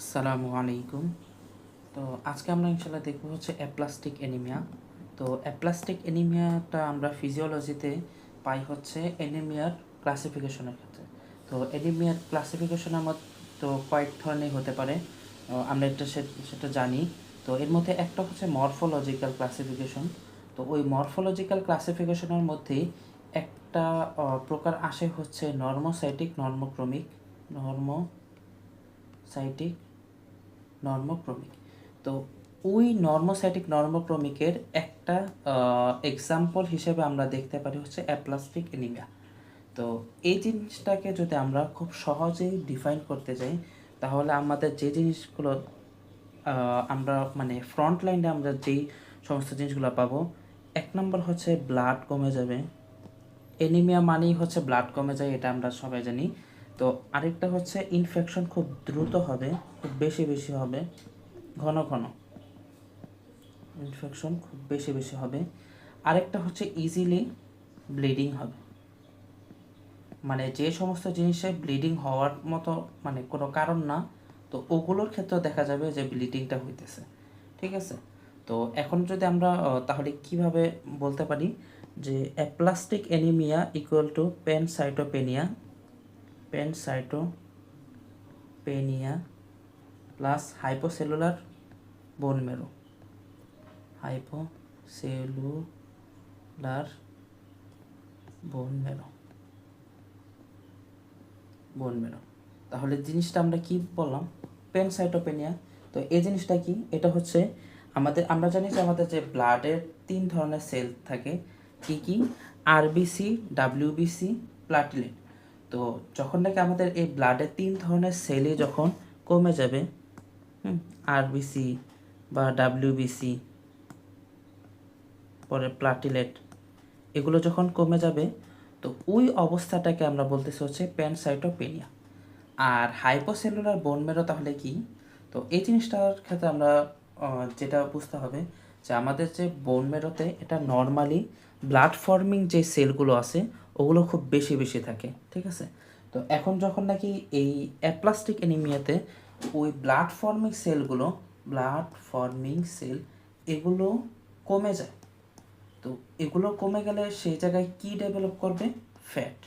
আসসালামু আলাইকুম। তো আজকে আমরা ইনশাল্লাহ দেখব হচ্ছে অ্যাপ্লাস্টিক অ্যানিমিয়া। তো অ্যাপ্লাস্টিক অ্যানিমিয়াটা আমরা ফিজিওলজিতে পাই হচ্ছে অ্যানিমিয়ার ক্লাসিফিকেশনের ক্ষেত্রে। তো অ্যানিমিয়ার ক্লাসিফিকেশন আমার তো কয়েক ধরনের হতে পারে, আমরা সেটা জানি। তো এর মধ্যে একটা হচ্ছে মরফোলজিক্যাল ক্লাসিফিকেশন। তো ওই মরফোলজিক্যাল ক্লাসিফিকেশনের মধ্যেই একটা প্রকার আসে হচ্ছে নর্মোসাইটিক নর্মোসাইটিক নর্মোক্রমিক। তো ওই নর্মোসাইটিক নর্মোক্রমিকের একটা এক্সাম্পল হিসেবে আমরা দেখতে পারি হচ্ছে অ্যাপ্লাস্টিক অ্যানিমিয়া। তো এই জিনিসটাকে যদি আমরা খুব সহজেই ডিফাইন করতে যাই, তাহলে আমাদের যে জিনিসগুলো আমরা মানে ফ্রন্ট লাইনে আমরা যেই সমস্ত জিনিসগুলো পাবো, এক নম্বর হচ্ছে ব্লাড কমে যাবে। অ্যানিমিয়া মানেই হচ্ছে ব্লাড কমে যায়, এটা আমরা সবাই জানি। তো আরেকটা হচ্ছে ইনফেকশন খুব দ্রুত হবে, খুব বেশি বেশি হবে, ঘন ঘন ইনফেকশন খুব বেশি বেশি হবে। আরেকটা হচ্ছে ইজিলি ব্লিডিং হবে, মানে যে সমস্ত জিনিসে ব্লিডিং হওয়ার মতো মানে কোনো কারণ না, তো ওগুলোর ক্ষেত্রেও দেখা যাবে যে ব্লিডিংটা হইতেছে। ঠিক আছে। তো এখন যদি আমরা তাহলে কিভাবে বলতে পারি যে aplastic anaemia equal to pancytopenia plus hypocellular bone marrow হাইপোসেলুলার bone মেরো। তাহলে জিনিসটা আমরা কি বললাম, প্যানসাইটোপেনিয়া। তো এই জিনিসটা কি, এটা হচ্ছে আমরা জানি যে আমাদের যে ব্লাডের 3 ধরনের সেল থাকে। কি কি? RBC, WBC, platelet. তো যখন নাকি আমাদের এই ব্লাডের 3 ধরনের সেলই যখন কমে যাবে, আরবিসি বা ডাব্লিউবিসি, পরে প্লাটিলেট, এগুলো যখন কমে যাবে, তো ওই অবস্থাটাকে আমরা বলতেছি হচ্ছে প্যানসাইটোপেনিয়া। আর হাইপোসেলুলার বোন মেরো তাহলে কি? তো এই জিনিসটার ক্ষেত্রে আমরা যেটা বুঝতে হবে যে আমাদের যে বোন মেরোতে এটা নর্মালি ব্লাড ফর্মিং যে সেলগুলো আছে ওগুলো খুব বেশি বেশি থাকে। ঠিক আছে। তো এখন যখন নাকি এই অ্যাপ্লাস্টিক অ্যানিমিয়াতে ওই ব্লাড ফর্মিং সেল এগুলো কমে যায়। তো এগুলো কমে গেলে সেই জায়গায় কি ডেভেলপ করবে? ফ্যাট।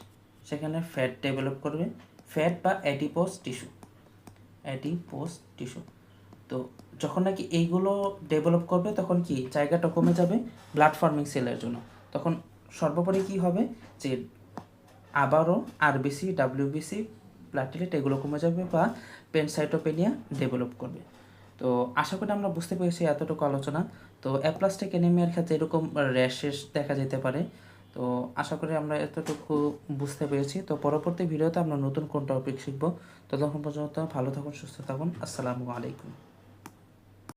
সেখানে ফ্যাট ডেভেলপ করবে, ফ্যাট বা অ্যাডিপোজ টিস্যু। তো যখন নাকি এইগুলো ডেভেলপ করবে তখন কি জায়গাটা কমে যাবে ব্লাড ফর্মিং সেলের জন্য। তখন সর্বোপরি কি হবে যে আবারও আরবিসি, ডাব্লিউবিসি, প্লাটিলেট এগুলো কমে যাবে বা প্যানসাইটোপেনিয়া ডেভেলপ করবে। তো আশা করি আমরা বুঝতে পেরেছি এতটুকু আলোচনা। তো অ্যাপ্লাস্টিক অ্যানিমিয়ার ক্ষেত্রে এরকম র্যাশেস দেখা যেতে পারে। তো আশা করি আমরা এতটুকু বুঝতে পেরেছি। তো পরবর্তী ভিডিওতে আমরা নতুন কোন টপিক শিখব। ততক্ষণ পর্যন্ত ভালো থাকুন, সুস্থ থাকুন। আসসালামু আলাইকুম।